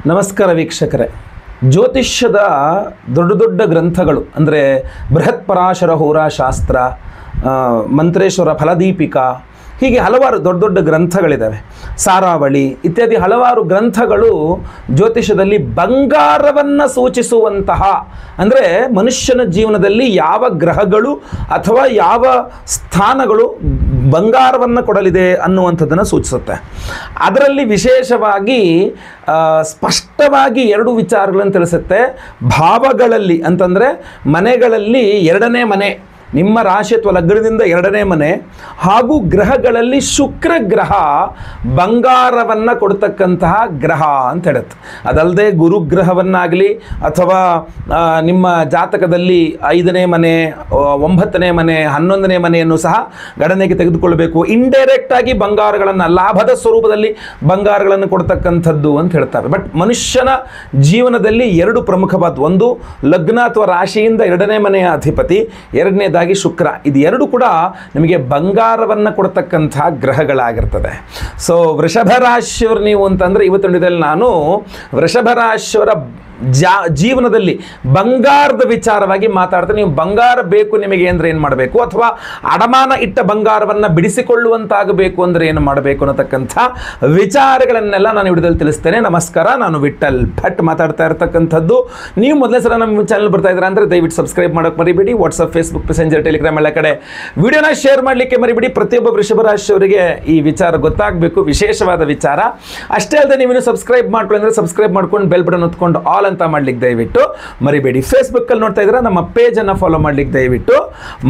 ನಮಸ್ಕಾರ ವೀಕ್ಷಕರೇ. ಜ್ಯೋತಿಷ್ಯದ ದೊಡ್ಡ ದೊಡ್ಡ ಗ್ರಂಥಗಳು ಅಂದರೆ ಬೃಹತ್ ಪರಾಶರ ಹೋರಾಶಾಸ್ತ್ರ, ಮಂತ್ರೇಶ್ವರ ಫಲದೀಪಿಕಾ, ಹೀಗೆ ಹಲವಾರು ದೊಡ್ಡ ದೊಡ್ಡ ಗ್ರಂಥಗಳಿದ್ದಾವೆ. ಸಾರಾವಳಿ ಇತ್ಯಾದಿ ಹಲವಾರು ಗ್ರಂಥಗಳು ಜ್ಯೋತಿಷದಲ್ಲಿ ಬಂಗಾರವನ್ನು ಸೂಚಿಸುವಂತಹ, ಅಂದರೆ ಮನುಷ್ಯನ ಜೀವನದಲ್ಲಿ ಯಾವ ಗ್ರಹಗಳು ಅಥವಾ ಯಾವ ಸ್ಥಾನಗಳು ಬಂಗಾರವನ್ನು ಕೊಡಲಿದೆ ಅನ್ನುವಂಥದ್ದನ್ನು ಸೂಚಿಸುತ್ತೆ. ಅದರಲ್ಲಿ ವಿಶೇಷವಾಗಿ ಸ್ಪಷ್ಟವಾಗಿ ಎರಡು ವಿಚಾರಗಳನ್ನು ತಿಳಿಸುತ್ತೆ. ಭಾವಗಳಲ್ಲಿ ಅಂತಂದರೆ ಮನೆಗಳಲ್ಲಿ ಎರಡನೇ ಮನೆ, ನಿಮ್ಮ ರಾಶಿ ಅಥವಾ ಲಗ್ನದಿಂದ ಎರಡನೇ ಮನೆ, ಹಾಗೂ ಗ್ರಹಗಳಲ್ಲಿ ಶುಕ್ರ ಗ್ರಹ ಬಂಗಾರವನ್ನು ಕೊಡ್ತಕ್ಕಂತಹ ಗ್ರಹ ಅಂತ ಹೇಳುತ್ತೆ. ಅದಲ್ಲದೆ ಗುರುಗ್ರಹವನ್ನಾಗಲಿ ಅಥವಾ ನಿಮ್ಮ ಜಾತಕದಲ್ಲಿ 5ನೇ ಮನೆ, 9ನೇ ಮನೆ, 11ನೇ ಮನೆಯನ್ನು ಸಹ ಗಣನೆಗೆ ತೆಗೆದುಕೊಳ್ಬೇಕು. ಇಂಡೈರೆಕ್ಟಾಗಿ ಬಂಗಾರಗಳನ್ನು, ಲಾಭದ ಸ್ವರೂಪದಲ್ಲಿ ಬಂಗಾರಗಳನ್ನು ಕೊಡ್ತಕ್ಕಂಥದ್ದು ಅಂತ ಹೇಳ್ತಾರೆ. ಬಟ್ ಮನುಷ್ಯನ ಜೀವನದಲ್ಲಿ ಎರಡು ಪ್ರಮುಖವಾದ, ಒಂದು ಲಗ್ನ ಅಥವಾ ರಾಶಿಯಿಂದ 2ನೇ ಮನೆಯ ಅಧಿಪತಿ, ಎರಡನೇದಾಗಿ ಶುಕ್ರ. ಇದು ಎರಡು ಕೂಡ ನಿಮಗೆ ಬಂಗಾರವನ್ನು ಕೊಡ್ತಕ್ಕಂತಹ ಗ್ರಹಗಳಾಗಿರ್ತದೆ. ಸೊ ವೃಷಭ ರಾಶಿಯವರು ನೀವು ಅಂತಂದರೆ ಇವತ್ತಿನ ವಿಡಿಯೋದಲ್ಲಿ ನಾನು ವೃಷಭ ರಾಶಿಯವರ ಜೀವನದಲ್ಲಿ ಬಂಗಾರದ ವಿಚಾರವಾಗಿ ಮಾತಾಡ್ತೀನಿ. ನೀವು ಬಂಗಾರ ಬೇಕು ನಿಮಗೆ ಅಂದರೆ ಏನು ಮಾಡಬೇಕು, ಅಥವಾ ಅಡಮಾನ ಇಟ್ಟ ಬಂಗಾರವನ್ನು ಬಿಡಿಸಿಕೊಳ್ಳುವಂತಾಗಬೇಕು ಅಂದರೆ ಏನು ಮಾಡಬೇಕು ಅನ್ನತಕ್ಕಂಥ ವಿಚಾರಗಳನ್ನೆಲ್ಲ ನಾನು ವಿಡಿಯೋದಲ್ಲಿ ತಿಳಿಸ್ತೇನೆ. ನಮಸ್ಕಾರ, ನಾನು ವಿಠಲ್ ಭಟ್ ಮಾತಾಡ್ತಾ ಇರ್ತಕ್ಕಂಥದ್ದು. ನೀವು ಮೊದಲೇ ಸಲ ನಮ್ಮ ಚಾನಲ್ ಬರ್ತಾ ಇದ್ದೀರಾ ಅಂದರೆ ದಯವಿಟ್ಟು ಸಬ್ಸ್ಕ್ರೈಬ್ ಮಾಡೋಕ್ಕೆ ಮರಿಬೇಡಿ. ವಾಟ್ಸಪ್, ಫೇಸ್ಬುಕ್, ಮೆಸೆಂಜರ್, ಟೆಲಿಗ್ರಾಮ್ ಎಲ್ಲ ಕಡೆ ವಿಡಿಯೋನ ಶೇರ್ ಮಾಡಲಿಕ್ಕೆ ಮರಿಬೇಡಿ. ಪ್ರತಿಯೊಬ್ಬ ವೃಷಭ ರಾಶಿಯವರಿಗೆ ಈ ವಿಚಾರ ಗೊತ್ತಾಗಬೇಕು, ವಿಶೇಷವಾದ ವಿಚಾರ. ಅಷ್ಟೇ ಅಲ್ಲದೆ ನೀವೇನು ಸಬ್ಸ್ಕ್ರೈಬ್ ಮಾಡ್ಕೊಳ್ಳಿ ಅಂದರೆ ಸಬ್ಸ್ಕ್ರೈಬ್ ಮಾಡ್ಕೊಂಡು ಬೆಲ್ ಬಟನ್ ಹೊತ್ಕೊಂಡು ಆಲ್ ಅಂತ ಮಾಡ್ಲಿಕ್ಕೆ ದಯವಿಟ್ಟು ಮರಿಬೇಡಿ. ಫೇಸ್ಬುಕ್ಕಲ್ಲಿ ನೋಡ್ತಾ ಇದ್ದೀರಾ, ನಮ್ಮ ಪೇಜನ್ನು ಫಾಲೋ ಮಾಡ್ಲಿಕ್ಕೆ ದಯವಿಟ್ಟು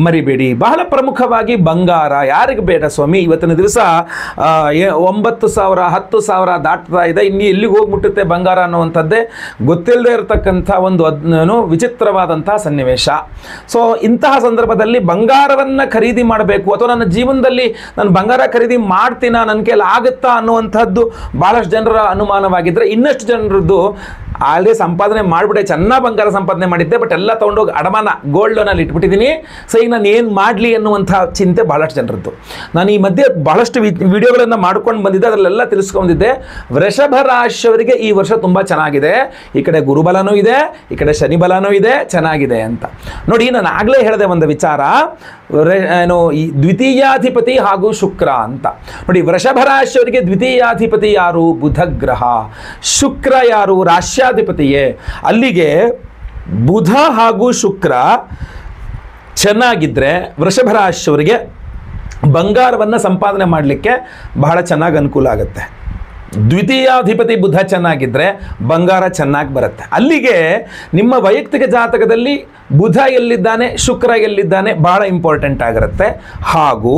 ಮರಿಬೇಡಿ. ಬಹಳ ಪ್ರಮುಖವಾಗಿ ಬಂಗಾರ ಯಾರಿಗೆ ಬೇಡ ಸ್ವಾಮಿ, ಇವತ್ತಿನ ದಿವಸ 9,000 10,000 ದಾಟ್ತಾ ಇದೆ, ಇನ್ನು ಎಲ್ಲಿಗೆ ಹೋಗ್ಬಿಟ್ಟುತ್ತೆ ಬಂಗಾರ ಅನ್ನುವಂಥದ್ದೇ ಗೊತ್ತಿಲ್ಲದೆ ಇರತಕ್ಕಂಥ ಒಂದು ವಿಚಿತ್ರವಾದಂತಹ ಸನ್ನಿವೇಶ. ಸೊ ಇಂತಹ ಸಂದರ್ಭದಲ್ಲಿ ಬಂಗಾರವನ್ನು ಖರೀದಿ ಮಾಡಬೇಕು ಅಥವಾ ನನ್ನ ಜೀವನದಲ್ಲಿ ನಾನು ಬಂಗಾರ ಖರೀದಿ ಮಾಡ್ತೀನ, ನನ್ನ ಕೈಲಿ ಆಗುತ್ತಾ ಅನ್ನುವಂಥದ್ದು ಭಾಳಷ್ಟು ಜನರ ಅನುಮಾನವಾಗಿದ್ದರೆ, ಇನ್ನಷ್ಟು ಜನರದ್ದು ಆಲ್ರೆಡಿ ಸಂಪಾದನೆ ಮಾಡಿಬಿಟ್ಟೆ, ಚೆನ್ನಾಗಿ ಬಂಗಾರ ಸಂಪಾದನೆ ಮಾಡಿದ್ದೆ, ಬಟ್ ಎಲ್ಲ ತೊಗೊಂಡೋಗಿ ಅಡಮಾನ ಗೋಲ್ಡ್ ಲೋನಲ್ಲಿ ಇಟ್ಬಿಟ್ಟಿದ್ದೀನಿ, ಸೊ ಈಗ ನಾನು ಏನು ಮಾಡಲಿ ಅನ್ನುವಂಥ ಚಿಂತೆ ಭಾಳಷ್ಟು ಜನರದ್ದು. ನಾನು ಈ ಮಧ್ಯೆ ಭಾಳಷ್ಟು ವಿಡಿಯೋಗಳನ್ನು ಮಾಡ್ಕೊಂಡು ಬಂದಿದ್ದೆ, ಅದರಲ್ಲೆಲ್ಲ ತಿಳಿಸ್ಕೊಂಡಿದ್ದೆ. ವೃಷಭ ರಾಶಿಯವರಿಗೆ ಈ ವರ್ಷ ತುಂಬ ಚೆನ್ನಾಗಿದೆ. ಈ ಕಡೆ ಗುರುಬಲನೂ ಇದೆ, ಈ ಕಡೆ ಶನಿ ಬಲನೂ ಇದೆ, ಚೆನ್ನಾಗಿದೆ ಅಂತ ನೋಡಿ. ನಾನು ಆಗಲೇ ಹೇಳಿದೆ ಒಂದು ವಿಚಾರ, ಈ ದ್ವಿತೀಯಾಧಿಪತಿ ಹಾಗೂ ಶುಕ್ರ ಅಂತ ನೋಡಿ. ವೃಷಭ ರಾಶಿಯವರಿಗೆ ದ್ವಿತೀಯಾಧಿಪತಿ ಯಾರು? ಬುಧ ಗ್ರಹ. ಶುಕ್ರ ಯಾರು? ರಾಶ್ಯಾಧಿಪತಿಯೇ. ಅಲ್ಲಿಗೆ ಬುಧ ಹಾಗೂ ಶುಕ್ರ ಚೆನ್ನಾಗಿದ್ದರೆ ವೃಷಭ ರಾಶಿಯವರಿಗೆ ಬಂಗಾರವನ್ನು ಸಂಪಾದನೆ ಮಾಡಲಿಕ್ಕೆ ಬಹಳ ಚೆನ್ನಾಗಿ ಅನುಕೂಲ ಆಗುತ್ತೆ. ದ್ವಿತೀಯಾಧಿಪತಿ ಬುಧ ಚೆನ್ನಾಗಿದ್ದರೆ ಬಂಗಾರ ಚೆನ್ನಾಗಿ ಬರುತ್ತೆ. ಅಲ್ಲಿಗೆ ನಿಮ್ಮ ವೈಯಕ್ತಿಕ ಜಾತಕದಲ್ಲಿ ಬುಧ ಎಲ್ಲಿದ್ದಾನೆ, ಶುಕ್ರ ಎಲ್ಲಿದ್ದಾನೆ ಬಹಳ ಇಂಪಾರ್ಟೆಂಟ್ ಆಗಿರುತ್ತೆ. ಹಾಗೂ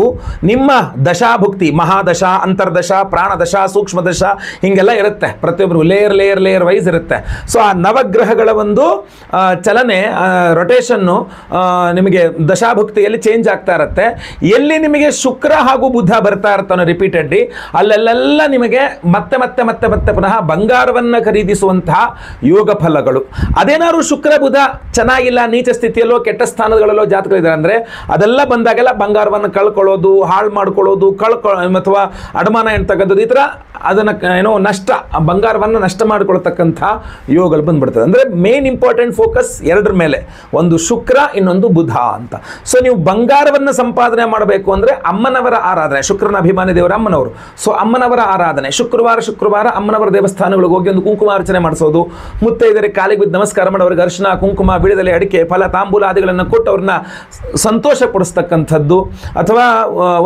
ನಿಮ್ಮ ದಶಾಭುಕ್ತಿ, ಮಹಾದಶ, ಅಂತರ್ದಶ, ಪ್ರಾಣದಶ, ಸೂಕ್ಷ್ಮದಶ ಹೀಗೆಲ್ಲ ಇರುತ್ತೆ. ಪ್ರತಿಯೊಬ್ಬರು ಲೇಯರ್ ವೈಸ್ ಇರುತ್ತೆ. ಸೊ ಆ ನವಗ್ರಹಗಳ ಒಂದು ಚಲನೆ, ರೊಟೇಷನ್ನು ನಿಮಗೆ ದಶಾಭುಕ್ತಿಯಲ್ಲಿ ಚೇಂಜ್ ಆಗ್ತಾ ಇರುತ್ತೆ. ಎಲ್ಲಿ ನಿಮಗೆ ಶುಕ್ರ ಹಾಗೂ ಬುಧ ಬರ್ತಾ ಇರ್ತಾನೆ ರಿಪೀಟೆಡ್ಲಿ, ಅಲ್ಲೆಲ್ಲ ನಿಮಗೆ ಮತ್ತೆ ಮತ್ತೆ ಮತ್ತೆ ಮತ್ತೆ ಪುನಃ ಬಂಗಾರವನ್ನು ಖರೀದಿಸುವಂತಹ ಯೋಗ ಫಲಗಳು. ಅದೇನಾದ್ರು ಶುಕ್ರ ಬುಧ ಚೆನ್ನಾಗಿಲ್ಲ, ನೀಚ ಸ್ಥಿತಿಯಲ್ಲೋ ಕೆಟ್ಟ ಸ್ಥಾನಗಳಲ್ಲೋ ಜಾತಕಗಳಿದ್ದಾರೆ ಅಂದರೆ ಅದೆಲ್ಲ ಬಂದಾಗೆಲ್ಲ ಬಂಗಾರವನ್ನು ಕಳ್ಕೊಳ್ಳೋದು, ಹಾಳು ಮಾಡ್ಕೊಳ್ಳೋದು, ಅಥವಾ ಅಡಮಾನ ಎಂತಕ್ಕಂಥದ್ದು, ಈ ಥರ ಅದನ್ನು ನಷ್ಟ, ಬಂಗಾರವನ್ನು ನಷ್ಟ ಮಾಡಿಕೊಳ್ತಕ್ಕಂಥ ಯೋಗಗಳು ಬಂದ್ಬಿಡ್ತದೆ. ಅಂದರೆ ಮೇನ್ ಇಂಪಾರ್ಟೆಂಟ್ ಫೋಕಸ್ ಎರಡರ ಮೇಲೆ, ಒಂದು ಶುಕ್ರ, ಇನ್ನೊಂದು ಬುಧ ಅಂತ. ಸೊ ನೀವು ಬಂಗಾರವನ್ನು ಸಂಪಾದನೆ ಮಾಡಬೇಕು ಅಂದರೆ ಅಮ್ಮನವರ ಆರಾಧನೆ, ಶುಕ್ರನ ಅಭಿಮಾನಿ ದೇವರ ಅಮ್ಮನವರು. ಸೊ ಅಮ್ಮನವರ ಆರಾಧನೆ, ಶುಕ್ರವಾರ ಅಮ್ಮನವರ ದೇವಸ್ಥಾನಗಳಿಗೆ ಹೋಗಿ ಒಂದು ಕುಂಕುಮಾರ್ಚನೆ ಮಾಡಿಸೋದು, ಮುತ್ತೈದರಿಗೆ ಕಾಲಿಗೆ ಬಿದ್ದು ನಮಸ್ಕಾರ ಮಾಡಿ ಅವರಿಗೆ ಅರಿಶಿನ, ಕುಂಕುಮ, ಬಿಳಿದೆಲೆ, ಅಡಿಕೆ, ಫಲ, ತಾಂಬೂಲಾದಿಗಳನ್ನು ಕೊಟ್ಟು ಅವ್ರನ್ನ ಸಂತೋಷ ಪಡಿಸ್ತಕ್ಕಂಥದ್ದು. ಅಥವಾ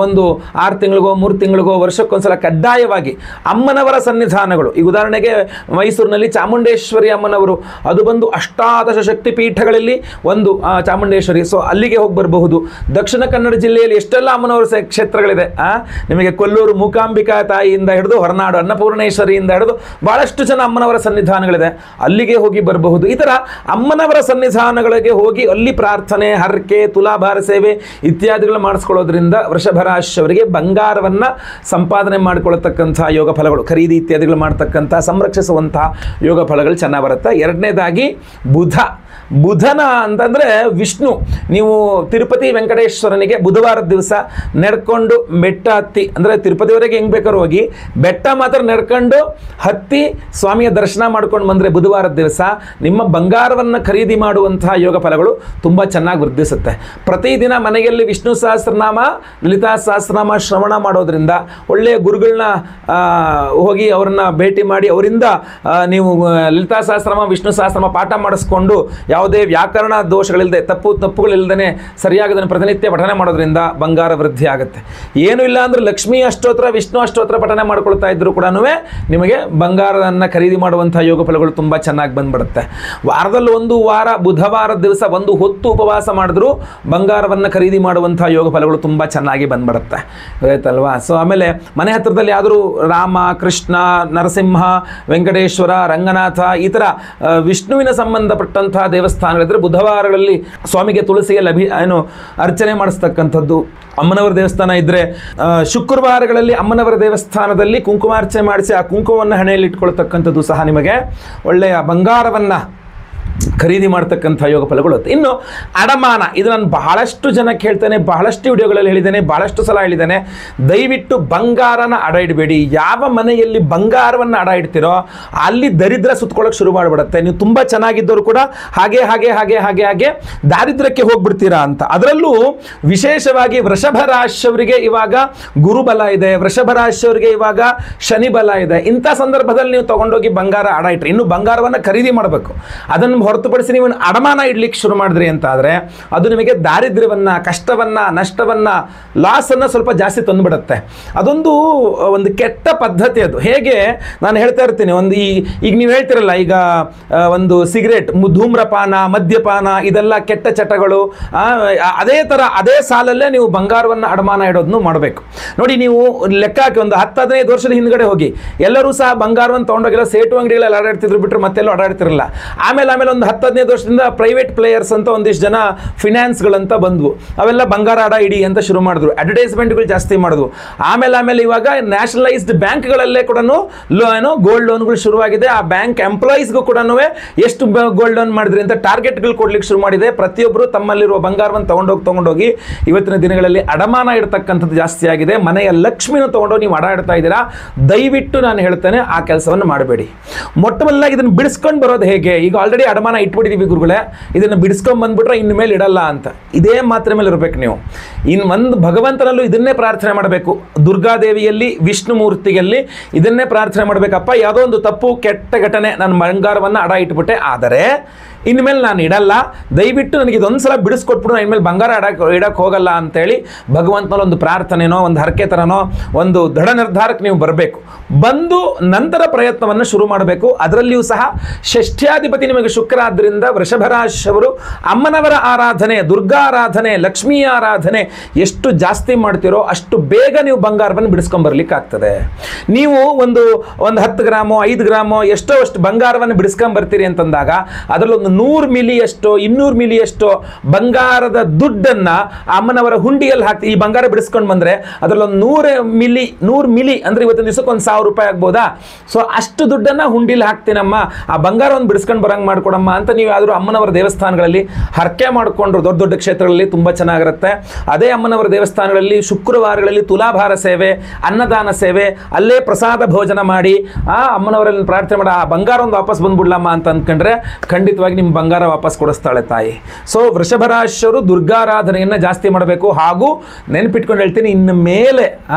ಒಂದು 6 ತಿಂಗಳಿಗೋ 3 ತಿಂಗಳಿಗೋ ವರ್ಷಕ್ಕೊಂದ್ಸಲ ಕಡ್ಡಾಯವಾಗಿ ಅಮ್ಮನವರ ಸನ್ನಿಧಾನಗಳು, ಈಗ ಉದಾಹರಣೆಗೆ ಮೈಸೂರಿನಲ್ಲಿ ಚಾಮುಂಡೇಶ್ವರಿ ಅಮ್ಮನವರು, ಅದು ಬಂದು 18 ಶಕ್ತಿ ಪೀಠಗಳಲ್ಲಿ ಒಂದು ಚಾಮುಂಡೇಶ್ವರಿ. ಸೊ ಅಲ್ಲಿಗೆ ಹೋಗಿ ಬರಬಹುದು. ದಕ್ಷಿಣ ಕನ್ನಡ ಜಿಲ್ಲೆಯಲ್ಲಿ ಎಷ್ಟೆಲ್ಲ ಅಮ್ಮನವರ ಕ್ಷೇತ್ರಗಳಿದೆ. ನಿಮಗೆ ಕೊಲ್ಲೂರು ಮೂಕಾಂಬಿಕಾ ತಾಯಿಯಿಂದ ಹಿಡಿದು ಹೊರನಾಡು ಅನ್ನಪೂರ್ಣೇಶ್ವರಿಯಿಂದ ಹಿಡಿದು ಬಹಳಷ್ಟು ಜನ ಅಮ್ಮನವರ ಸನ್ನಿಧಾನಗಳಿದೆ, ಅಲ್ಲಿಗೆ ಹೋಗಿ ಬರಬಹುದು. ಈ ಥರ ಅಮ್ಮನವರ ಸನ್ನಿಧಾನಗಳಿಗೆ ಹೋಗಿ ಅಲ್ಲಿ ಪ್ರಾರ್ಥನೆ, ಹರಕೆ, ತುಲಾಭಾರ ಸೇವೆ ಇತ್ಯಾದಿಗಳು ಮಾಡಿಸ್ಕೊಳ್ಳೋದ್ರಿಂದ ವೃಷಭ ರಾಶಿಯವರಿಗೆ ಬಂಗಾರವನ್ನು ಸಂಪಾದನೆ ಮಾಡಿಕೊಳ್ಳತಕ್ಕಂಥ ಯೋಗ ಫಲಗಳು, ಖರೀದಿ ಇತ್ಯಾದಿಗಳು ಮಾಡ್ತಕ್ಕಂಥ ಸಂರಕ್ಷಿಸುವಂತಹ ಯೋಗ ಫಲಗಳು ಚೆನ್ನಾಗಿ ಬರುತ್ತೆ. ಎರಡನೇದಾಗಿ ಬುಧನ ಅಂತಂದರೆ ವಿಷ್ಣು. ನೀವು ತಿರುಪತಿ ವೆಂಕಟೇಶ್ವರನಿಗೆ ಬುಧವಾರದ ದಿವಸ ನಡ್ಕೊಂಡು ಬೆಟ್ಟ ಹತ್ತಿ, ಅಂದರೆ ತಿರುಪತಿವರೆಗೆ ಹೆಂಗೆ ಬೇಕಾದ್ರೂ ಹೋಗಿ, ಬೆಟ್ಟ ಮಾತ್ರ ನಡ್ಕೊಂಡು ಹತ್ತಿ ಸ್ವಾಮಿಯ ದರ್ಶನ ಮಾಡ್ಕೊಂಡು ಬಂದರೆ ಬುಧವಾರದ ದಿವಸ ನಿಮ್ಮ ಬಂಗಾರವನ್ನು ಖರೀದಿ ಮಾಡುವಂತಹ ಯೋಗ ಫಲಗಳು ತುಂಬ ಚೆನ್ನಾಗಿ ವೃದ್ಧಿಸುತ್ತೆ. ಪ್ರತಿದಿನ ಮನೆಯಲ್ಲಿ ವಿಷ್ಣು ಸಹಸ್ರನಾಮ, ಲಲಿತಾ ಸಹಸ್ರನಾಮ ಶ್ರವಣ ಮಾಡೋದ್ರಿಂದ, ಒಳ್ಳೆಯ ಗುರುಗಳನ್ನ ಹೋಗಿ ಅವರನ್ನ ಭೇಟಿ ಮಾಡಿ ಅವರಿಂದ ನೀವು ಲಲಿತಾ ಸಹಸ್ರನಾಮ, ವಿಷ್ಣು ಸಹಸ್ರನಾಮ ಪಾಠ ಮಾಡಿಸ್ಕೊಂಡು ಯಾವುದೇ ವ್ಯಾಕರಣ ದೋಷಗಳಿಲ್ಲದೆ, ತಪ್ಪುಗಳಿಲ್ಲದೆ ಸರಿಯಾಗಿ ಅದನ್ನು ಪ್ರತಿನಿತ್ಯ ಪಠನೆ ಮಾಡೋದ್ರಿಂದ ಬಂಗಾರ ವೃದ್ಧಿ ಆಗುತ್ತೆ. ಏನೂ ಇಲ್ಲ ಅಂದರೆ ಲಕ್ಷ್ಮೀ ಅಷ್ಟೋತ್ರ, ವಿಷ್ಣು ಅಷ್ಟೋತ್ರ ಪಠನೆ ಮಾಡ್ಕೊಳ್ತಾ ಇದ್ದರೂ ಕೂಡ ನಿಮಗೆ ಬಂಗಾರವನ್ನು ಖರೀದಿ ಮಾಡುವಂಥ ಯೋಗ ಫಲಗಳು ತುಂಬ ಚೆನ್ನಾಗಿ ಬಂದ್ಬಿಡುತ್ತೆ. ವಾರದಲ್ಲಿ ಒಂದು ವಾರ ಬುಧವಾರದ ದಿವಸ ಒಂದು ಹೊತ್ತು ಉಪವಾಸ ಮಾಡಿದ್ರೂ ಬಂಗಾರವನ್ನು ಖರೀದಿ ಮಾಡುವಂಥ ಯೋಗ ಫಲಗಳು ತುಂಬ ಚೆನ್ನಾಗಿ ಬಂದ್ಬಿಡುತ್ತೆ, ಆಯ್ತಲ್ವಾ? ಸೊ ಆಮೇಲೆ ಮನೆ ಹತ್ತಿರದಲ್ಲಿ ಯಾದರೂ ರಾಮ, ಕೃಷ್ಣ, ನರಸಿಂಹ, ವೆಂಕಟೇಶ್ವರ, ರಂಗನಾಥ ಈ ಥರ ವಿಷ್ಣುವಿನ ಸಂಬಂಧಪಟ್ಟಂತಹ ದೇವಸ್ಥಾನಗಳಿದ್ರೆ ಬುಧವಾರಗಳಲ್ಲಿ ಸ್ವಾಮಿಗೆ ತುಳಸಿಯಲ್ಲಿ ಅರ್ಚನೆ ಮಾಡಿಸ್ತಕ್ಕಂಥದ್ದು. ಅಮ್ಮನವರ ದೇವಸ್ಥಾನ ಇದ್ದರೆ ಶುಕ್ರವಾರಗಳಲ್ಲಿ ಅಮ್ಮನವರ ದೇವಸ್ಥಾನದಲ್ಲಿ ಕುಂಕುಮಾರ್ಚನೆ ಮಾಡಿಸಿ ಆ ಕುಂಕುಮವನ್ನು ಹಣೆಯಲ್ಲಿ ಇಟ್ಕೊಳ್ತಕ್ಕಂಥದ್ದು ಸಹ ನಿಮಗೆ ಒಳ್ಳೆಯ ಬಂಗಾರವನ್ನು ಖರೀದಿ ಮಾಡ್ತಕ್ಕಂಥ ಯೋಗ ಫಲಗಳು. ಇನ್ನು ಅಡಮಾನ, ಇದು ನಾನು ಬಹಳಷ್ಟು ಜನಕ್ಕೆ ಹೇಳ್ತೇನೆ, ಬಹಳಷ್ಟು ವಿಡಿಯೋಗಳಲ್ಲಿ ಹೇಳಿದ್ದೇನೆ, ಬಹಳಷ್ಟು ಸಲ ಹೇಳಿದ್ದೇನೆ. ದಯವಿಟ್ಟು ಬಂಗಾರನ ಅಡ ಇಡಬೇಡಿ. ಯಾವ ಮನೆಯಲ್ಲಿ ಬಂಗಾರವನ್ನು ಅಡ ಇಡ್ತೀರೋ ಅಲ್ಲಿ ದರಿದ್ರ ಸುತ್ಕೊಳ್ಳೋಕೆ ಶುರು ಮಾಡಿಬಿಡುತ್ತೆ. ನೀವು ತುಂಬ ಚೆನ್ನಾಗಿದ್ದವರು ಕೂಡ ಹಾಗೆ ಹಾಗೆ ಹಾಗೆ ಹಾಗೆ ಹಾಗೆ ದಾರಿದ್ರ್ಯಕ್ಕೆ ಹೋಗ್ಬಿಡ್ತೀರಾ ಅಂತ. ಅದರಲ್ಲೂ ವಿಶೇಷವಾಗಿ ವೃಷಭ ರಾಶಿಯವರಿಗೆ ಇವಾಗ ಗುರುಬಲ ಇದೆ, ವೃಷಭ ರಾಶಿಯವರಿಗೆ ಇವಾಗ ಶನಿ ಬಲ ಇದೆ. ಇಂಥ ಸಂದರ್ಭದಲ್ಲಿ ನೀವು ತಗೊಂಡೋಗಿ ಬಂಗಾರ ಅಡ ಇಟ್ರಿ, ಇನ್ನು ಬಂಗಾರವನ್ನು ಖರೀದಿ ಮಾಡಬೇಕು. ಅದನ್ನು ಹೊರತುಪಡಿಸಿ ನೀವು ಅಡಮಾನ ಇಡ್ಲಿಕ್ಕೆ ಶುರು ಮಾಡಿದ್ರಿ ಅಂತ ಆದರೆ ಅದು ನಿಮಗೆ ದಾರಿದ್ರ್ಯವನ್ನು, ಕಷ್ಟವನ್ನು, ನಷ್ಟವನ್ನು, ಲಾಸನ್ನು ಸ್ವಲ್ಪ ಜಾಸ್ತಿ ತಂದುಬಿಡುತ್ತೆ. ಅದೊಂದು ಕೆಟ್ಟ ಪದ್ಧತಿ ಅದು. ಹೇಗೆ ನಾನು ಹೇಳ್ತಾ ಇರ್ತೀನಿ, ಈಗ ನೀವು ಹೇಳ್ತಿರಲ್ಲ, ಈಗ ಒಂದು ಸಿಗರೇಟ್, ಧೂಮ್ರಪಾನ, ಮದ್ಯಪಾನ ಇದೆಲ್ಲ ಕೆಟ್ಟ ಚಟಗಳು. ಅದೇ ಥರ ಅದೇ ಸಾಲಲ್ಲೇ ನೀವು ಬಂಗಾರವನ್ನು ಅಡಮಾನ ಇಡೋದನ್ನು ಮಾಡಬೇಕು. ನೋಡಿ, ನೀವು ಲೆಕ್ಕ ಹಾಕಿ ಒಂದು 10-15 ವರ್ಷದ ಹಿಂದ್ಗಡೆ ಹೋಗಿ, ಎಲ್ಲರೂ ಸಹ ಬಂಗಾರವನ್ನು ತೊಗೊಂಡೋಗಿಲ್ಲ, ಸೇಟು ಅಂಗಡಿಗಳಲ್ಲಿ ಅಡಾಡ್ತಿದ್ರು ಬಿಟ್ಟರು ಮತ್ತೆಲ್ಲೂ ಅಡಾಡ್ತಿರಲ್ಲ. ಆಮೇಲೆ ಒಂದು 10-15 ವರ್ಷದಿಂದ ಪ್ರೈವೇಟ್ ಪ್ಲೇಯರ್ಸ್ ಅಂತ ಒಂದಿಷ್ಟು ಜನ ಫಿನಾನ್ಸ್ಗಳಂತ ಬಂದ್ವು. ಅವೆಲ್ಲ ಬಂಗಾರ ಅಡ ಇಡಿ ಅಂತ ಶುರು ಮಾಡಿದ್ರು, ಅಡ್ವರ್ಟೈಸ್ಮೆಂಟ್ಗಳು ಜಾಸ್ತಿ ಮಾಡಿದ್ವು. ಆಮೇಲೆ ಇವಾಗ ನ್ಯಾಷನಲೈಸ್ಡ್ ಬ್ಯಾಂಕ್ಗಳಲ್ಲೇ ಕೂಡ ಗೋಲ್ಡ್ ಲೋನ್ಗಳು ಶುರುವಾಗಿದೆ. ಆ ಬ್ಯಾಂಕ್ ಎಂಪ್ಲಾಯೀಸ್ಗೂ ಕೂಡ ಎಷ್ಟು ಗೋಲ್ಡ್ ಲೋನ್ ಮಾಡಿದ್ರಿ ಅಂತ ಟಾರ್ಗೆಟ್ಗಳು ಕೊಡ್ಲಿಕ್ಕೆ ಶುರು ಮಾಡಿದೆ. ಪ್ರತಿಯೊಬ್ಬರು ತಮ್ಮಲ್ಲಿರುವ ಬಂಗಾರವನ್ನು ತಗೊಂಡೋಗಿ ಇವತ್ತಿನ ದಿನಗಳಲ್ಲಿ ಅಡಮಾನ ಇಡ್ತಕ್ಕಂಥದ್ದು ಜಾಸ್ತಿ ಆಗಿದೆ. ಮನೆಯ ಲಕ್ಷ್ಮಿನ ತಗೊಂಡೋಗಿ ನೀವು ಅಡ ಇಡ್ತಾ ಇದ್ದೀರಾ. ದಯವಿಟ್ಟು ನಾನು ಹೇಳ್ತೇನೆ, ಆ ಕೆಲಸವನ್ನು ಮಾಡಬೇಡಿ. ಮೊಟ್ಟ ಮೊದಲಾಗಿ ಇದನ್ನು ಬಿಡಿಸ್ಕೊಂಡು ಬರೋದು ಹೇಗೆ? ಈಗ ಆಲ್ರೆಡಿ ಅಡಮಾನ ಇಟ್ಬಿಟ್ಟಿದ್ದೀವಿ ಗುರುಗಳೇ, ಇದನ್ನು ಬಿಡಿಸ್ಕೊಂಡು ಬಂದ್ಬಿಟ್ರೆ ಇನ್ನು ಮೇಲೆ ಇಡಲ್ಲ ಅಂತ, ಇದೇ ಮಾತ್ರ ಮೇಲೆ ಇರಬೇಕು ನೀವು. ಒಂದು ಭಗವಂತನಲ್ಲೂ ಇದನ್ನೇ ಪ್ರಾರ್ಥನೆ ಮಾಡಬೇಕು. ದುರ್ಗಾದೇವಿಯಲ್ಲಿ, ವಿಷ್ಣು ಮೂರ್ತಿಯಲ್ಲಿ ಇದನ್ನೇ ಪ್ರಾರ್ಥನೆ ಮಾಡಬೇಕಪ್ಪ, ಯಾವುದೋ ಒಂದು ತಪ್ಪು ಕೆಟ್ಟ ಘಟನೆ, ನಾನು ಬಂಗಾರವನ್ನು ಅಡ ಇಟ್ಬಿಟ್ಟೆ, ಆದರೆ ಇನ್ಮೇಲೆ ನಾನು ಇಡಲ್ಲ, ದಯವಿಟ್ಟು ನನಗೆ ಇದೊಂದು ಸಲ ಬಿಡಿಸ್ಕೊಟ್ಬಿಟ್ಟು ನಾನು ಇನ್ಮೇಲೆ ಬಂಗಾರ ಇಡಕ್ಕೆ ಹೋಗಲ್ಲ ಅಂತೇಳಿ ಭಗವಂತನಲ್ಲಿ ಒಂದು ಪ್ರಾರ್ಥನೆನೋ, ಒಂದು ಹರಕೆ ಥರನೋ, ಒಂದು ದೃಢ ನಿರ್ಧಾರಕ್ಕೆ ನೀವು ಬರಬೇಕು. ಬಂದು ನಂತರ ಪ್ರಯತ್ನವನ್ನು ಶುರು ಮಾಡಬೇಕು. ಅದರಲ್ಲಿಯೂ ಸಹ ಷಷ್ಠ್ಯಾಧಿಪತಿ ನಿಮಗೆ ಶುಕ್ರ ಆದ್ದರಿಂದ ವೃಷಭ ರಾಶಿಯವರು ಅಮ್ಮನವರ ಆರಾಧನೆ, ದುರ್ಗಾ ಆರಾಧನೆ, ಲಕ್ಷ್ಮೀ ಆರಾಧನೆ ಎಷ್ಟು ಜಾಸ್ತಿ ಮಾಡ್ತೀರೋ ಅಷ್ಟು ಬೇಗ ನೀವು ಬಂಗಾರವನ್ನು ಬಿಡಿಸ್ಕೊಂಬರ್ಲಿಕ್ಕಾಗ್ತದೆ. ನೀವು ಒಂದು 10 ಗ್ರಾಮೋ 5 ಗ್ರಾಮೋ ಎಷ್ಟೋ ಅಷ್ಟು ಬಂಗಾರವನ್ನು ಬಿಡಿಸ್ಕೊಂಬರ್ತೀರಿ ಅಂತಂದಾಗ ಅದರಲ್ಲಿ ಒಂದು 100 ಮಿಲಿಯಷ್ಟೋ 200 ಮಿಲಿಯಷ್ಟೋ ಬಂಗಾರದ ದುಡ್ಡನ್ನು ಅಮ್ಮನವರ ಹುಂಡಿಯಲ್ಲಿ ಹಾಕಿ ಈ ಬಂಗಾರ ಬಿಡಿಸ್ಕೊಂಡು ಬಂದರೆ ಅದರಲ್ಲೊಂದು 100 ಮಿಲಿ ಅಂದರೆ ಇವತ್ತಿನ ದಿವಸಕ್ಕೆ ಒಂದು 1000 ರೂಪಾಯಿ ಆಗ್ಬೋದಾ? ಸೊ ಅಷ್ಟು ದುಡ್ಡನ್ನು ಹುಂಡಿಲಿ ಹಾಕ್ತೀನಮ್ಮ, ಆ ಬಂಗಾರವನ್ನು ಬಿಡಿಸ್ಕೊಂಡು ಬರಂಗೆ ಮಾಡ್ಕೊಡಮ್ಮ ಅಂತ ನೀವು ಯಾವ್ದಾದ್ರು ಅಮ್ಮನವರ ದೇವಸ್ಥಾನಗಳಲ್ಲಿ ಹರಕೆ ಮಾಡಿಕೊಂಡ್ರು ದೊಡ್ಡ ದೊಡ್ಡ ಕ್ಷೇತ್ರಗಳಲ್ಲಿ ತುಂಬ ಚೆನ್ನಾಗಿರುತ್ತೆ. ಅದೇ ಅಮ್ಮನವರ ದೇವಸ್ಥಾನಗಳಲ್ಲಿ ಶುಕ್ರವಾರಗಳಲ್ಲಿ ತುಲಾಭಾರ ಸೇವೆ, ಅನ್ನದಾನ ಸೇವೆ, ಅಲ್ಲೇ ಪ್ರಸಾದ ಭೋಜನ ಮಾಡಿ ಆ ಅಮ್ಮನವರಲ್ಲಿ ಪ್ರಾರ್ಥನೆ ಮಾಡಿ ಆ ಬಂಗಾರ ಒಂದು ವಾಪಸ್ ಬಂದ್ಬಿಡ್ಲಮ್ಮ ಅಂತ ಅಂದ್ಕೊಂಡ್ರೆ ಖಂಡಿತವಾಗಿ ನಿಮ್ಮ ಬಂಗಾರ ವಾಪಸ್ ಕೊಡಿಸ್ತಾಳೆ ತಾಯಿ. ಸೊ ವೃಷಭ ರಾಶಿಯವರು ದುರ್ಗಾರಾಧನೆಯನ್ನು ಜಾಸ್ತಿ ಮಾಡಬೇಕು. ಹಾಗೂ ನೆನಪಿಟ್ಕೊಂಡು ಹೇಳ್ತೀನಿ, ಇನ್ನು ಮೇಲೆ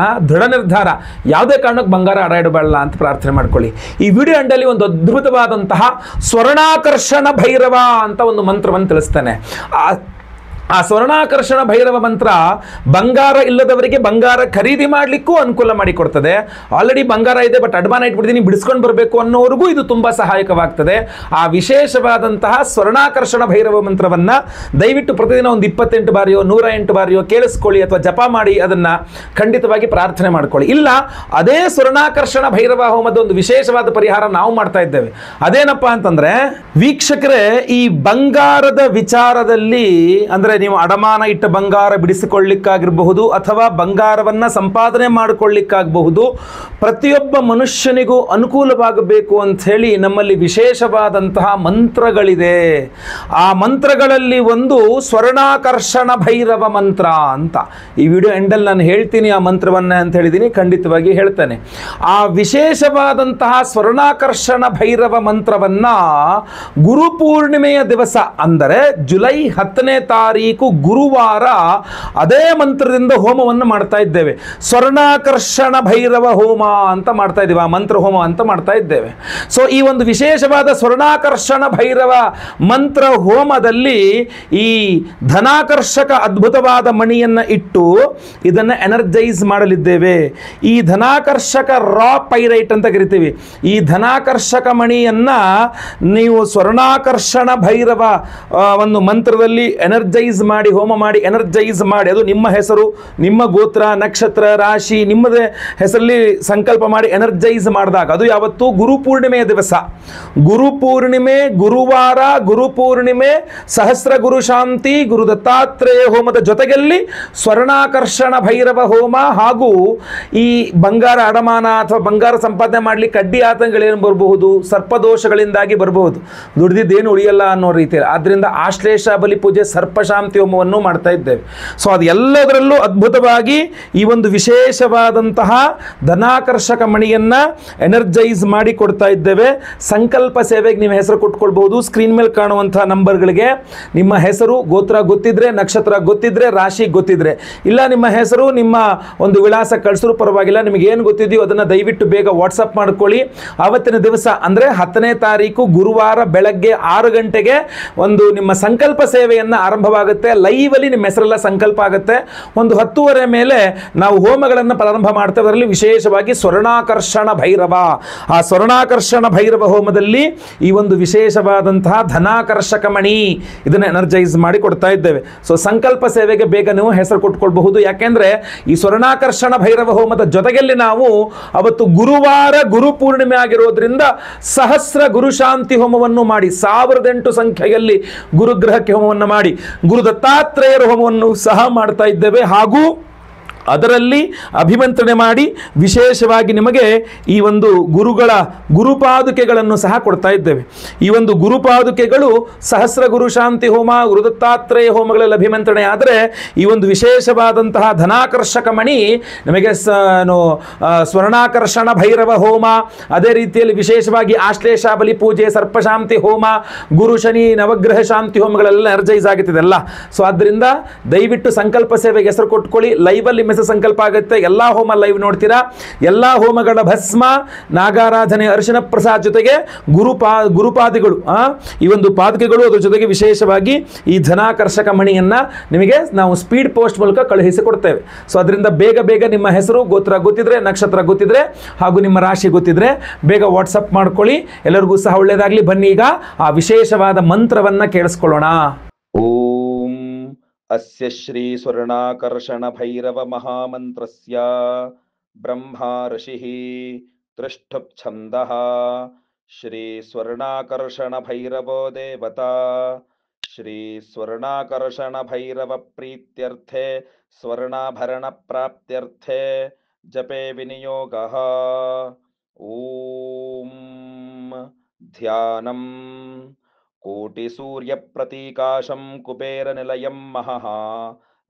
ದೃಢ ನಿರ್ಧಾರ, ಯಾವುದೇ ಕಾರಣಕ್ಕೆ ಬಂಗಾರ ಅಡ ಇಡಬೇಡ ಅಂತ ಪ್ರಾರ್ಥನೆ ಮಾಡ್ಕೊಳ್ಳಿ. ಈ ವಿಡಿಯೋ ಅಂಡಲ್ಲಿ ಒಂದು ಅದ್ಭುತವಾದಂತಹ ಸ್ವರ್ಣಾಕರ್ಷಣ ಭೈರವ ಅಂತ ಒಂದು ಮಂತ್ರವನ್ನು ತಿಳಿಸ್ತೇನೆ. ಆ ಸ್ವರ್ಣಾಕರ್ಷಣ ಭೈರವ ಮಂತ್ರ ಬಂಗಾರ ಇಲ್ಲದವರಿಗೆ ಬಂಗಾರ ಖರೀದಿ ಮಾಡಲಿಕ್ಕೂ ಅನುಕೂಲ ಮಾಡಿಕೊಡ್ತದೆ. ಆಲ್ರೆಡಿ ಬಂಗಾರ ಇದೆ ಬಟ್ ಅಡಮಾನ ಇಟ್ಬಿಡ್ತೀನಿ, ಬಿಡಿಸ್ಕೊಂಡು ಬರಬೇಕು ಅನ್ನೋರಿಗೂ ಇದು ತುಂಬ ಸಹಾಯಕವಾಗ್ತದೆ. ಆ ವಿಶೇಷವಾದಂತಹ ಸ್ವರ್ಣಾಕರ್ಷಣ ಭೈರವ ಮಂತ್ರವನ್ನು ದಯವಿಟ್ಟು ಪ್ರತಿದಿನ ಒಂದು 28 ಬಾರಿಯೋ 108 ಬಾರಿಯೋ ಕೇಳಿಸ್ಕೊಳ್ಳಿ ಅಥವಾ ಜಪ ಮಾಡಿ ಅದನ್ನು ಖಂಡಿತವಾಗಿ ಪ್ರಾರ್ಥನೆ ಮಾಡ್ಕೊಳ್ಳಿ. ಇಲ್ಲ ಅದೇ ಸ್ವರ್ಣಾಕರ್ಷಣ ಭೈರವ ಹೋಮದ ಒಂದು ವಿಶೇಷವಾದ ಪರಿಹಾರ ನಾವು ಮಾಡ್ತಾ ಇದ್ದೇವೆ. ಅದೇನಪ್ಪ ಅಂತಂದರೆ, ವೀಕ್ಷಕರೇ, ಈ ಬಂಗಾರದ ವಿಚಾರದಲ್ಲಿ ಅಂದರೆ ನೀವು ಅಡಮಾನ ಇಟ್ಟ ಬಂಗಾರ ಬಿಡಿಸಿಕೊಳ್ಳಿಕ್ಕಾಗಿರಬಹುದು ಅಥವಾ ಬಂಗಾರವನ್ನು ಸಂಪಾದನೆ ಮಾಡಿಕೊಳ್ಳಿಕ್ಕಾಗಬಹುದು. ಪ್ರತಿಯೊಬ್ಬ ಮನುಷ್ಯನಿಗೂ ಅನುಕೂಲವಾಗಬೇಕು ಅಂಥೇಳಿ ನಮ್ಮಲ್ಲಿ ವಿಶೇಷವಾದಂತಹ ಮಂತ್ರಗಳಿದೆ. ಆ ಮಂತ್ರಗಳಲ್ಲಿ ಒಂದು ಸ್ವರ್ಣಾಕರ್ಷಣ ಭೈರವ ಮಂತ್ರ ಅಂತ. ಈ ವಿಡಿಯೋ ಎಂಡಲ್ಲಿ ನಾನು ಹೇಳ್ತೀನಿ ಆ ಮಂತ್ರವನ್ನು ಅಂತ ಹೇಳಿದ್ದೀನಿ, ಖಂಡಿತವಾಗಿ ಹೇಳ್ತೇನೆ. ಆ ವಿಶೇಷವಾದಂತಹ ಸ್ವರ್ಣಾಕರ್ಷಣ ಭೈರವ ಮಂತ್ರವನ್ನು ಗುರುಪೂರ್ಣಿಮೆಯ ದಿವಸ ಅಂದರೆ ಜುಲೈ 10ನೇ ತಾರೀಕು ಗುರುವಾರ ಅದೇ ಮಂತ್ರದಿಂದ ಹೋಮವನ್ನು ಮಾಡ್ತಾ ಇದ್ದೇವೆ. ಸ್ವರ್ಣಾಕರ್ಷಣ ಭೈರವ ಹೋಮ ಅಂತ ಮಾಡ್ತಾ ಇದ್ದೇವೆ, ಆ ಮಂತ್ರ ಹೋಮ ಅಂತ ಮಾಡ್ತಾ ಇದ್ದೇವೆ. ಸೊ ಈ ಒಂದು ವಿಶೇಷವಾದ ಸ್ವರ್ಣಾಕರ್ಷಣ ಭೈರವ ಮಂತ್ರ ಹೋಮದಲ್ಲಿ ಈ ಧನಾಕರ್ಷಕ ಅದ್ಭುತವಾದ ಮಣಿಯನ್ನು ಇಟ್ಟು ಇದನ್ನು ಎನರ್ಜೈಸ್ ಮಾಡಲಿದ್ದೇವೆ. ಈ ಧನಾಕರ್ಷಕ ರಾ ಪೈರೈಟ್ ಅಂತ ಕರಿತೀವಿ. ಈ ಧನಾಕರ್ಷಕ ಮಣಿಯನ್ನು ನೀವು ಸ್ವರ್ಣಾಕರ್ಷಣ ಭೈರವ ಒಂದು ಮಂತ್ರದಲ್ಲಿ ಎನರ್ಜೈಸ್ ಮಾಡಿ, ಹೋಮ ಮಾಡಿ, ಎನರ್ಜೈಸ್ ಮಾಡಿ, ಅದು ನಿಮ್ಮ ಹೆಸರು, ನಿಮ್ಮ ಗೋತ್ರ, ನಕ್ಷತ್ರ, ರಾಶಿ, ನಿಮ್ಮದೇ ಹೆಸರಲ್ಲಿ ಸಂಕಲ್ಪ ಮಾಡಿ ಎನರ್ಜೈಸ್ ಮಾಡಿದಾಗ, ಅದು ಯಾವತ್ತು ಗುರುಪೂರ್ಣಿಮೆಯ ದಿವಸ. ಗುರುಪೂರ್ಣಿಮೆ ಗುರುವಾರ, ಗುರುಪೂರ್ಣಿಮೆ ಸಹಸ್ರ ಗುರು ಶಾಂತಿ ಗುರು ದತ್ತಾತ್ರೇಯ ಹೋಮದ ಜೊತೆಯಲ್ಲಿ ಸ್ವರ್ಣಾಕರ್ಷಣ ಭೈರವ ಹೋಮ ಹಾಗೂ ಈ ಬಂಗಾರ ಅಡಮಾನ ಅಥವಾ ಬಂಗಾರ ಸಂಪಾದನೆ ಮಾಡಲಿಕ್ಕೆ ಅಡ್ಡಿ ಆತಂಕಗಳೇನು ಬರಬಹುದು, ಸರ್ಪದೋಷಗಳಿಂದಾಗಿ ಬರಬಹುದು, ದುಡಿದಿದ್ದೇನು ಉಳಿಯಲ್ಲ ಅನ್ನೋ ರೀತಿಯಲ್ಲಿ. ಆದ್ದರಿಂದ ಆಶ್ಲೇಷ ಬಲಿ ಪೂಜೆ, ಸರ್ಪಶಾಂತಿ ಹೋಮವನ್ನು ಮಾಡ್ತಾ ಇದ್ದೇವೆ. ಸೊ ಅದು ಎಲ್ಲದರಲ್ಲೂ ಅದ್ಭುತವಾಗಿ ಈ ಒಂದು ವಿಶೇಷವಾದಂತಹ ಧನಾಕರ್ಷಕ ಮಣಿಯನ್ನು ಎನರ್ಜೈಸ್ ಮಾಡಿ ಕೊಡ್ತಾ ಇದ್ದೇವೆ. ಸಂಕಲ್ಪ ಸೇವೆಗೆ ನೀವು ಹೆಸರು ಕೊಟ್ಕೊಳ್ಬಹುದು. ಸ್ಕ್ರೀನ್ ಮೇಲೆ ಕಾಣುವಂತಹ ನಂಬರ್ಗಳಿಗೆ ನಿಮ್ಮ ಹೆಸರು, ಗೋತ್ರ ಗೊತ್ತಿದ್ರೆ, ನಕ್ಷತ್ರ ಗೊತ್ತಿದ್ರೆ, ರಾಶಿ ಗೊತ್ತಿದ್ರೆ, ಇಲ್ಲ ನಿಮ್ಮ ಹೆಸರು, ನಿಮ್ಮ ಒಂದು ವಿಳಾಸ ಕಳಿಸಿದ್ರು ಪರವಾಗಿಲ್ಲ, ನಿಮಗೆ ಏನು ಗೊತ್ತಿದೆಯೋ ಅದನ್ನು ದಯವಿಟ್ಟು ಬೇಗ ವಾಟ್ಸಪ್ ಮಾಡ್ಕೊಳ್ಳಿ. ಆವತ್ತಿನ ದಿವಸ ಅಂದರೆ 10ನೇ ತಾರೀಕು ಗುರುವಾರ ಬೆಳಗ್ಗೆ 6 ಗಂಟೆಗೆ ಒಂದು ನಿಮ್ಮ ಸಂಕಲ್ಪ ಸೇವೆಯನ್ನು ಆರಂಭವಾಗುತ್ತೆ. ಲೈವಲ್ಲಿ ನಿಮ್ಮ ಹೆಸರೆಲ್ಲ ಸಂಕಲ್ಪ ಆಗುತ್ತೆ. ಒಂದು 10:30 ಮೇಲೆ ನಾವು ಹೋಮಗಳನ್ನು ಪ್ರಾರಂಭ ಮಾಡ್ತೇವೆ. ಅದರಲ್ಲಿ ವಿಶೇಷವಾಗಿ ಸ್ವರ್ಣಾಕರ್ಷಣ ಭೈರವ, ಆ ಸ್ವರ್ಣಾಕರ್ಷಣ ಭೈರವ ಹೋಮದಲ್ಲಿ ಈ ಒಂದು ವಿಶೇಷವಾದಂತಹ ಧನಾಕರ್ಷಕ ಮಣಿ ಇದನ್ನು ಎನರ್ಜೈಸ್ ಮಾಡಿ ಕೊಡ್ತಾ ಇದ್ದೇವೆ. ಸೊ ಸಂಕಲ್ಪ ಸೇವೆಗೆ ಬೇಗ ನೀವು ಹೆಸರು ಕೊಟ್ಕೊಳ್ಬಹುದು. ಯಾಕೆಂದ್ರೆ ಈ ಸ್ವರ್ಣಾಕರ್ಷಣ ಭೈರವ ಹೋಮದ ಜೊತೆಯಲ್ಲಿ ನಾವು ಅವತ್ತು ಗುರುವಾರ ಗುರುಪೂರ್ಣಿಮೆ ಆಗಿರೋದ್ರಿಂದ ಸಹಸ್ರ ಗುರುಶಾಂತಿ ಹೋಮವನ್ನು ಮಾಡಿ 1008 ಸಂಖ್ಯೆಯಲ್ಲಿ ಗುರುಗ್ರಹಕ್ಕೆ ಹೋಮವನ್ನು ಮಾಡಿ ಗುರು ದತ್ತಾತ್ರೇಯರ ಹೋಮವನ್ನು ಸಹ ಮಾಡ್ತಾ ಇದ್ದೇವೆ. ಹಾಗೂ ಅದರಲ್ಲಿ ಅಭಿಮಂತ್ರಣೆ ಮಾಡಿ ವಿಶೇಷವಾಗಿ ನಿಮಗೆ ಈ ಒಂದು ಗುರುಗಳ ಗುರುಪಾದುಕೆಗಳನ್ನು ಸಹ ಕೊಡ್ತಾ ಇದ್ದೇವೆ. ಈ ಒಂದು ಗುರುಪಾದುಕೆಗಳು ಸಹಸ್ರ ಗುರು ಶಾಂತಿ ಹೋಮ, ಗುರುದತ್ತಾತ್ರೇಯ ಹೋಮಗಳಲ್ಲಿ ಅಭಿಮಂತ್ರಣೆ ಆದರೆ ಈ ಒಂದು ವಿಶೇಷವಾದಂತಹ ಧನಾಕರ್ಷಕ ಮಣಿ ನಿಮಗೆ ಸ್ವರ್ಣಾಕರ್ಷಣ ಭೈರವ ಹೋಮ, ಅದೇ ರೀತಿಯಲ್ಲಿ ವಿಶೇಷವಾಗಿ ಆಶ್ಲೇಷ ಬಲಿ ಪೂಜೆ, ಸರ್ಪಶಾಂತಿ ಹೋಮ, ಗುರು ಶನಿ ನವಗ್ರಹ ಶಾಂತಿ ಹೋಮಗಳೆಲ್ಲ ಎನರ್ಜೈಸ್ ಆಗುತ್ತಿದೆಲ್ಲ. ಸೊ ಆದ್ದರಿಂದ ದಯವಿಟ್ಟು ಸಂಕಲ್ಪ ಸೇವೆಗೆ ಹೆಸರು ಕೊಟ್ಕೊಳ್ಳಿ. ಲೈವಲ್ಲಿ ಮೆಸೇಜ್ ಸಂಕಲ್ಪ ಆಗುತ್ತೆ. ಎಲ್ಲ ಹೋಮ ಲೈವ್ ನೋಡ್ತೀರಾ. ಎಲ್ಲ ಹೋಮಗಳ ಭಸ್ಮ, ನಾಗಾರಾಧನೆ, ಅರಿಶಿನ ಪ್ರಸಾದ ಜೊತೆಗೆ ಗುರುಪಾದಿಗಳು, ಈ ಒಂದು ಪಾದುಕೆಗಳು, ಅದ್ರ ಜೊತೆಗೆ ವಿಶೇಷವಾಗಿ ಈ ಧನಾಕರ್ಷಕ ಮಣಿಯನ್ನು ನಿಮಗೆ ನಾವು ಸ್ಪೀಡ್ ಪೋಸ್ಟ್ ಮೂಲಕ ಕಳುಹಿಸಿಕೊಡ್ತೇವೆ. ಸೊ ಅದರಿಂದ ಬೇಗ ಬೇಗ ನಿಮ್ಮ ಹೆಸರು, ಗೋತ್ರ ಗೊತ್ತಿದ್ರೆ, ನಕ್ಷತ್ರ ಗೊತ್ತಿದ್ರೆ ಹಾಗೂ ನಿಮ್ಮ ರಾಶಿ ಗೊತ್ತಿದ್ರೆ ಬೇಗ ವಾಟ್ಸಪ್ ಮಾಡ್ಕೊಳ್ಳಿ. ಎಲ್ಲರಿಗೂ ಸಹ ಒಳ್ಳೆಯದಾಗಲಿ. ಬನ್ನಿ ಈಗ ಆ ವಿಶೇಷವಾದ ಮಂತ್ರವನ್ನು ಕೇಳಿಸ್ಕೊಳ್ಳೋಣ. ಓಂ ಅಸ್ಯ ಶ್ರೀ ಸ್ವರ್ಣಾಕರ್ಷಣ ಭೈರವ ಮಹಾಮಂತ್ರಸ್ಯ ಬ್ರಹ್ಮ ಋಷಿಃ ತ್ರಿಷ್ಠುಪ್ ಛಂದಃ ಶ್ರೀ ಸ್ವರ್ಣಾಕರ್ಷಣ ಭೈರವೋ ದೇವತಾ ಶ್ರೀ ಸ್ವರ್ಣಾಕರ್ಷಣ ಭೈರವ ಪ್ರೀತ್ಯರ್ಥೆ ಸ್ವರ್ಣಾಭರಣ ಪ್ರಾಪ್ತ್ಯರ್ಥೆ ಜಪೆ ವಿನಿಯೋಗಃ. ಓಂ ಧ್ಯಾನಂ कोटिसूर्यप्रतीकाशं कुबेरनिलयं महः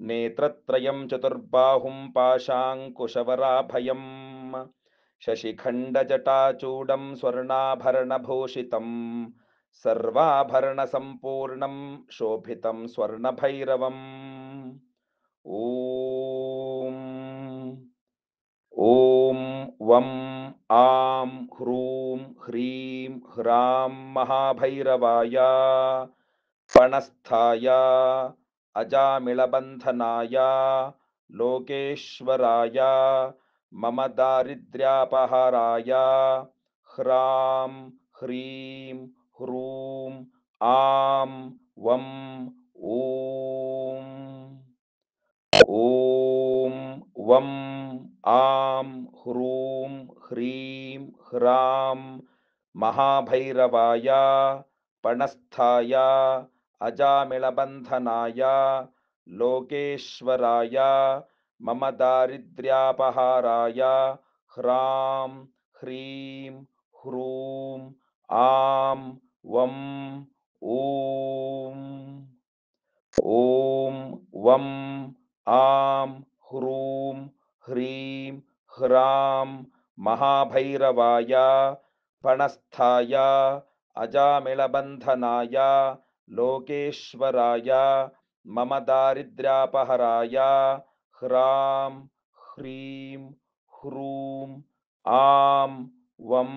नेत्रत्रयं चतुर्बाहुं पाशाङ्कुशवराभयं शशिखण्डजटाचूडं स्वर्णाभरणभूषितं सर्वाभरणसम्पूर्णं शोभितं स्वर्णभैरवम्. ॐ वं आं ह्रूं ह्रीं ह्रां महाभैरवाय फणस्थाय अजामिळबन्धनाय लोकेश्वराय मम दारिद्र्यापहराय ह्रां ह्रीं ह्रूं आं वं ॐ वं आं ह्रूं ह्रीं ह्रां महाभैरवाय पणस्थाय अजामिळबन्धनाय लोकेश्वराय मम दारिद्र्यापहाराय ह्रां ह्रीं ह्रूं आं वं ॐ ॐ वं आं ह्रूं ह्रीं ह्रां महाभैरवाय पणस्थाय अजामिळबन्धनाय लोकेश्वराय मम दारिद्र्यापहराय ह्रां ह्रीं ह्रूं आं वं